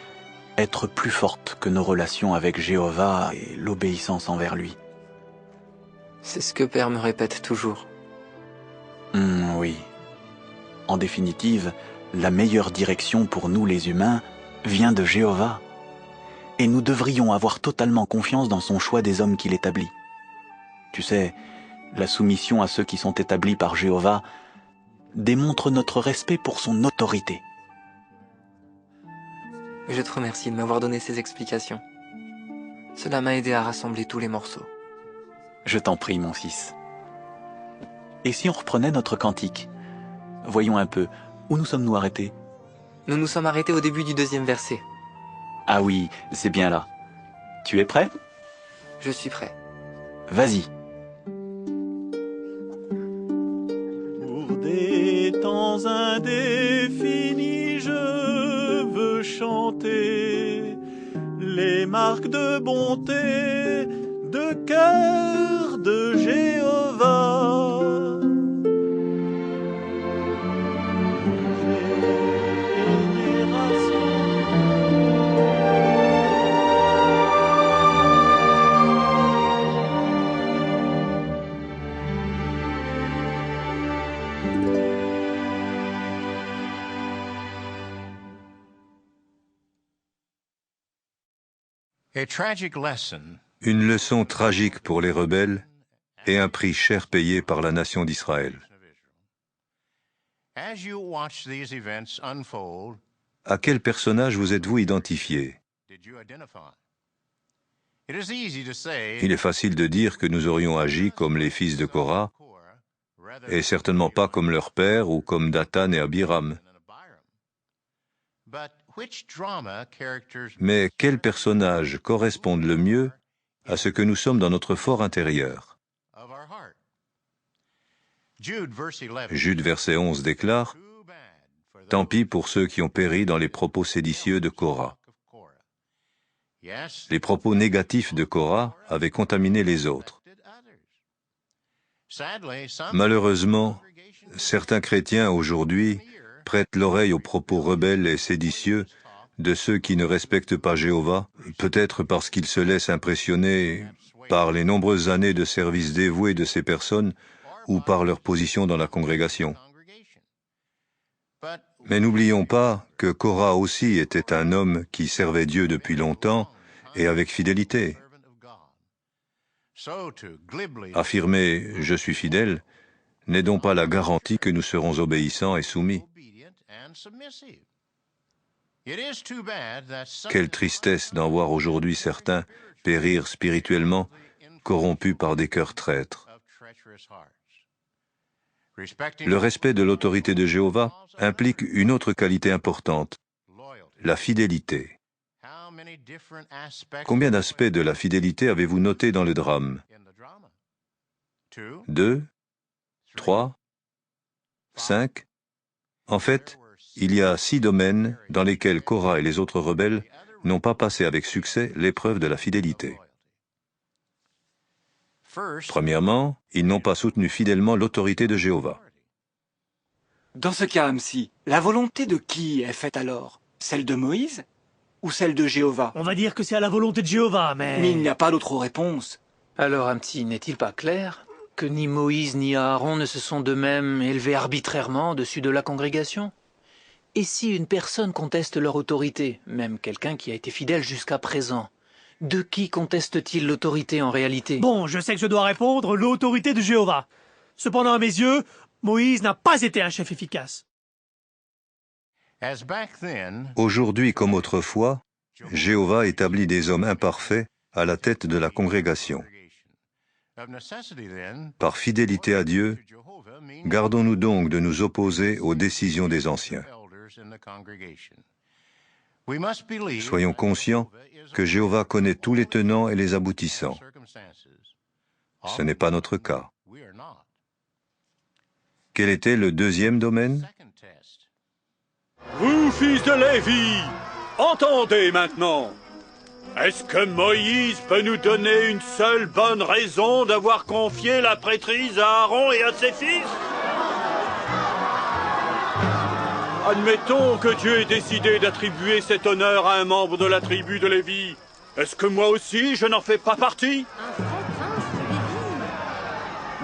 être plus fortes que nos relations avec Jéhovah et l'obéissance envers lui. C'est ce que Père me répète toujours. Oui. En définitive, la meilleure direction pour nous les humains vient de Jéhovah. Et nous devrions avoir totalement confiance dans son choix des hommes qu'il établit. Tu sais, la soumission à ceux qui sont établis par Jéhovah démontre notre respect pour son autorité. Je te remercie de m'avoir donné ces explications. Cela m'a aidé à rassembler tous les morceaux. Je t'en prie, mon fils. Et si on reprenait notre cantique? Voyons un peu, où nous sommes-nous arrêtés? Nous nous sommes arrêtés au début du 2e verset. Ah oui, c'est bien là. Tu es prêt? Je suis prêt. Vas-y. Pour des temps indéfinis, je veux chanter les marques de bonté, de cœur de Jéhovah. Une leçon tragique pour les rebelles et un prix cher payé par la nation d'Israël. À quel personnage vous êtes-vous identifié? Il est facile de dire que nous aurions agi comme les fils de Korah, et certainement pas comme leur père ou comme Dathan et Abiram. Mais quels personnages correspondent le mieux à ce que nous sommes dans notre fort intérieur? Jude verset 11 déclare « Tant pis pour ceux qui ont péri dans les propos séditieux de Korah. » Les propos négatifs de Korah avaient contaminé les autres. Malheureusement, certains chrétiens aujourd'hui prêtent l'oreille aux propos rebelles et séditieux de ceux qui ne respectent pas Jéhovah, peut-être parce qu'ils se laissent impressionner par les nombreuses années de service dévoué de ces personnes ou par leur position dans la congrégation. Mais n'oublions pas que Korah aussi était un homme qui servait Dieu depuis longtemps et avec fidélité. Affirmer « je suis fidèle » n'est donc pas la garantie que nous serons obéissants et soumis. Quelle tristesse d'en voir aujourd'hui certains périr spirituellement, corrompus par des cœurs traîtres. Le respect de l'autorité de Jéhovah implique une autre qualité importante, la fidélité. Combien d'aspects de la fidélité avez-vous notés dans le drame? 2, 3, 5. En fait, il y a 6 domaines dans lesquels Korah et les autres rebelles n'ont pas passé avec succès l'épreuve de la fidélité. Premièrement, ils n'ont pas soutenu fidèlement l'autorité de Jéhovah. Dans ce cas, Hamsi, la volonté de qui est faite alors? Celle de Moïse ou celle de Jéhovah? On va dire que c'est à la volonté de Jéhovah, Mais il n'y a pas d'autre réponse. Alors, Hamsi, n'est-il pas clair que ni Moïse ni Aaron ne se sont d'eux-mêmes élevés arbitrairement au-dessus de la congrégation? Et si une personne conteste leur autorité, même quelqu'un qui a été fidèle jusqu'à présent, de qui conteste-t-il l'autorité en réalité? Bon, je sais que je dois répondre l'autorité de Jéhovah. Cependant, à mes yeux, Moïse n'a pas été un chef efficace. Aujourd'hui comme autrefois, Jéhovah établit des hommes imparfaits à la tête de la congrégation. Par fidélité à Dieu, gardons-nous donc de nous opposer aux décisions des anciens. Soyons conscients que Jéhovah connaît tous les tenants et les aboutissants. Ce n'est pas notre cas. Quel était le deuxième domaine? Vous, fils de Lévi, entendez maintenant. Est-ce que Moïse peut nous donner une seule bonne raison d'avoir confié la prêtrise à Aaron et à ses fils? Admettons que Dieu ait décidé d'attribuer cet honneur à un membre de la tribu de Lévi. Est-ce que moi aussi, je n'en fais pas partie?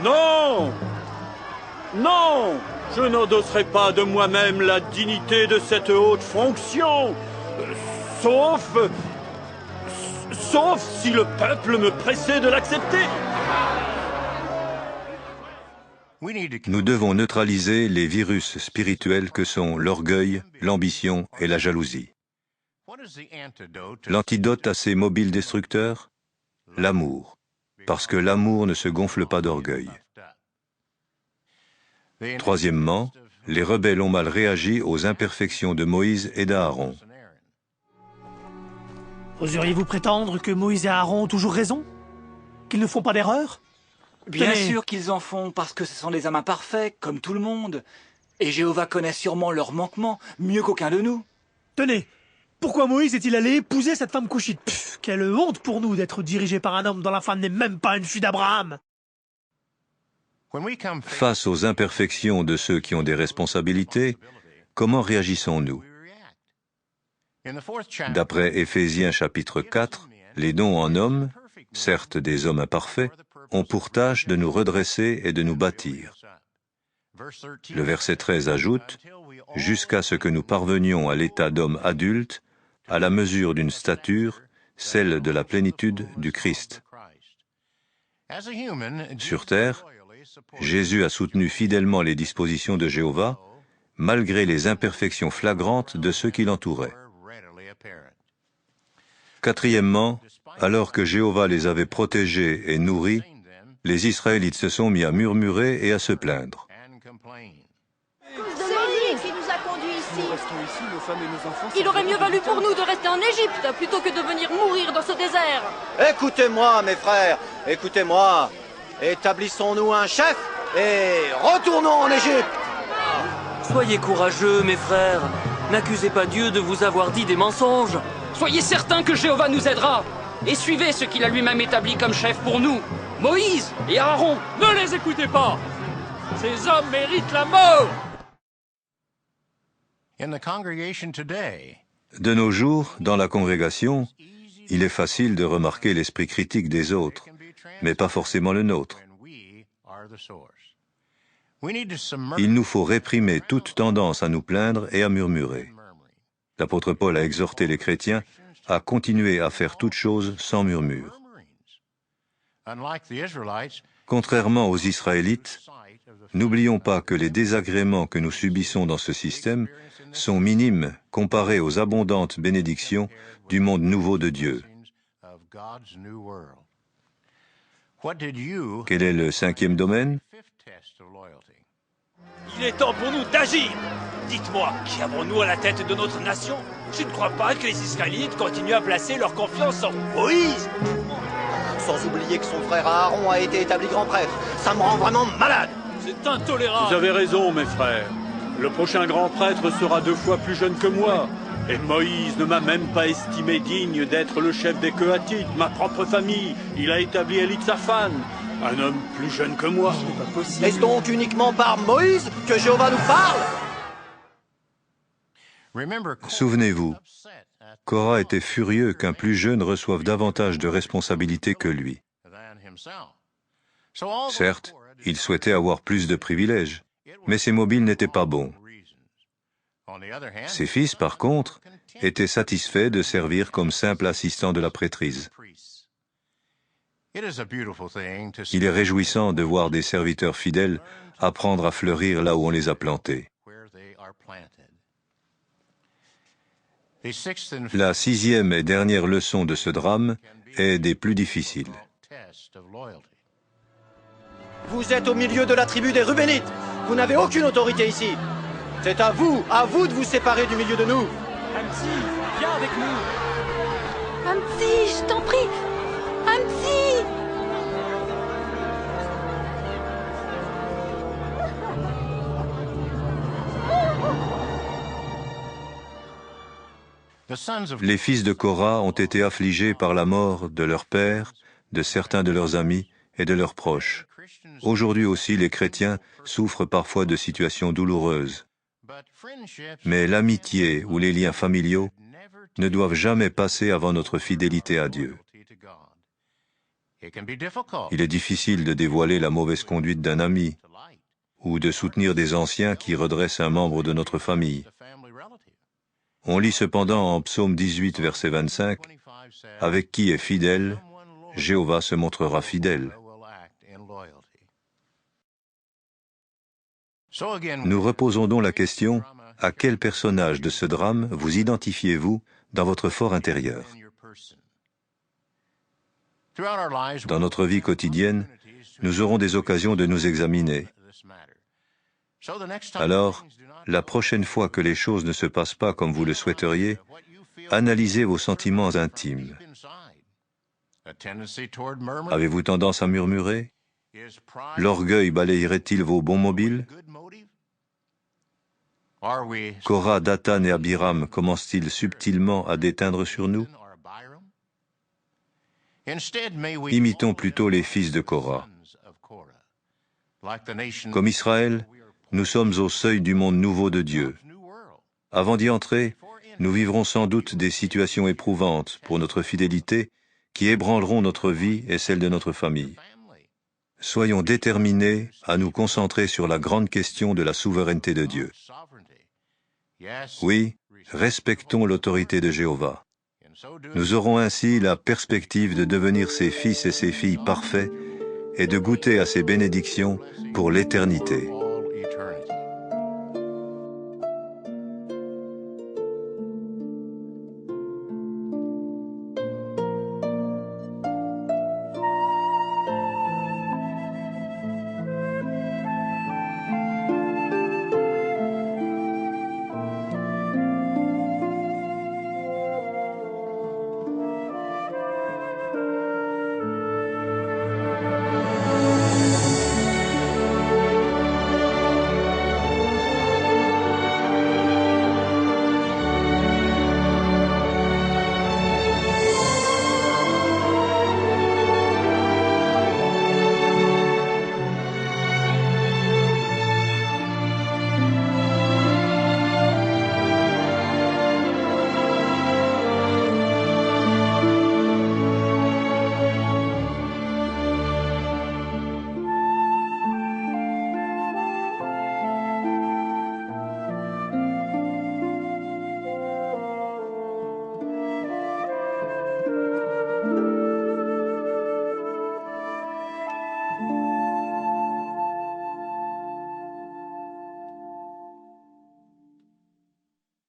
Non! Non! Je n'endosserai pas de moi-même la dignité de cette haute fonction, sauf si le peuple me pressait de l'accepter. Nous devons neutraliser les virus spirituels que sont l'orgueil, l'ambition et la jalousie. L'antidote à ces mobiles destructeurs? L'amour, parce que l'amour ne se gonfle pas d'orgueil. Troisièmement, les rebelles ont mal réagi aux imperfections de Moïse et d'Aaron. Oseriez-vous prétendre que Moïse et Aaron ont toujours raison? Qu'ils ne font pas d'erreur? Bien sûr qu'ils en font, parce que ce sont des âmes imparfaits, comme tout le monde. Et Jéhovah connaît sûrement leurs manquements, mieux qu'aucun de nous. Tenez, pourquoi Moïse est-il allé épouser cette femme couchite? Quelle honte pour nous d'être dirigés par un homme dont la femme n'est même pas une fille d'Abraham! Face aux imperfections de ceux qui ont des responsabilités, comment réagissons-nous? D'après Éphésiens chapitre 4, les dons en hommes, certes des hommes imparfaits, ont pour tâche de nous redresser et de nous bâtir. Le verset 13 ajoute « Jusqu'à ce que nous parvenions à l'état d'homme adulte, à la mesure d'une stature, celle de la plénitude du Christ. » Sur terre, Jésus a soutenu fidèlement les dispositions de Jéhovah, malgré les imperfections flagrantes de ceux qui l'entouraient. Quatrièmement, alors que Jéhovah les avait protégés et nourris, les Israélites se sont mis à murmurer et à se plaindre. Qui nous a conduits ici. Il aurait mieux valu pour nous de rester en Égypte plutôt que de venir mourir dans ce désert. Écoutez-moi, mes frères, écoutez-moi. Établissons-nous un chef et retournons en Égypte. Soyez courageux, mes frères. N'accusez pas Dieu de vous avoir dit des mensonges. Soyez certains que Jéhovah nous aidera. Et suivez ce qu'il a lui-même établi comme chef pour nous, Moïse et Aaron. Ne les écoutez pas. Ces hommes méritent la mort. De nos jours, dans la congrégation, il est facile de remarquer l'esprit critique des autres, mais pas forcément le nôtre. Il nous faut réprimer toute tendance à nous plaindre et à murmurer. L'apôtre Paul a exhorté les chrétiens à continuer à faire toutes choses sans murmure. Contrairement aux Israélites, n'oublions pas que les désagréments que nous subissons dans ce système sont minimes comparés aux abondantes bénédictions du monde nouveau de Dieu. Quel est le cinquième domaine? Il est temps pour nous d'agir. Dites-moi, qui avons-nous à la tête de notre nation? Je ne crois pas que les Israélites continuent à placer leur confiance en Moïse. Sans oublier que son frère Aaron a été établi grand prêtre. Ça me rend vraiment malade. C'est intolérable. Vous avez raison, mes frères. Le prochain grand prêtre sera 2 fois plus jeune que moi. Et Moïse ne m'a même pas estimé digne d'être le chef des Kohathites, ma propre famille. Il a établi Elitsaphan, un homme plus jeune que moi. Ce n'est pas possible. Est-ce donc uniquement par Moïse que Jéhovah nous parle? Souvenez-vous, Korah était furieux qu'un plus jeune reçoive davantage de responsabilités que lui. Certes, il souhaitait avoir plus de privilèges, mais ses mobiles n'étaient pas bons. Ses fils, par contre, étaient satisfaits de servir comme simples assistants de la prêtrise. Il est réjouissant de voir des serviteurs fidèles apprendre à fleurir là où on les a plantés. La 6e et dernière leçon de ce drame est des plus difficiles. Vous êtes au milieu de la tribu des Rubénites. Vous n'avez aucune autorité ici. C'est à vous de vous séparer du milieu de nous. Hamsi, viens avec nous. Hamsi, je t'en prie. Hamsi! Les fils de Korah ont été affligés par la mort de leur père, de certains de leurs amis et de leurs proches. Aujourd'hui aussi, les chrétiens souffrent parfois de situations douloureuses. Mais l'amitié ou les liens familiaux ne doivent jamais passer avant notre fidélité à Dieu. Il est difficile de dévoiler la mauvaise conduite d'un ami ou de soutenir des anciens qui redressent un membre de notre famille. On lit cependant en Psaume 18, verset 25, « Avec qui est fidèle, Jéhovah se montrera fidèle. » Nous reposons donc la question, à quel personnage de ce drame vous identifiez-vous dans votre fort intérieur? Dans notre vie quotidienne, nous aurons des occasions de nous examiner. Alors, la prochaine fois que les choses ne se passent pas comme vous le souhaiteriez, analysez vos sentiments intimes. Avez-vous tendance à murmurer? L'orgueil balayerait-il vos bons mobiles? Korah, Dathan et Abiram commencent-ils subtilement à déteindre sur nous? Imitons plutôt les fils de Korah. Comme Israël, nous sommes au seuil du monde nouveau de Dieu. Avant d'y entrer, nous vivrons sans doute des situations éprouvantes pour notre fidélité qui ébranleront notre vie et celle de notre famille. Soyons déterminés à nous concentrer sur la grande question de la souveraineté de Dieu. Oui, respectons l'autorité de Jéhovah. Nous aurons ainsi la perspective de devenir ses fils et ses filles parfaits et de goûter à ses bénédictions pour l'éternité.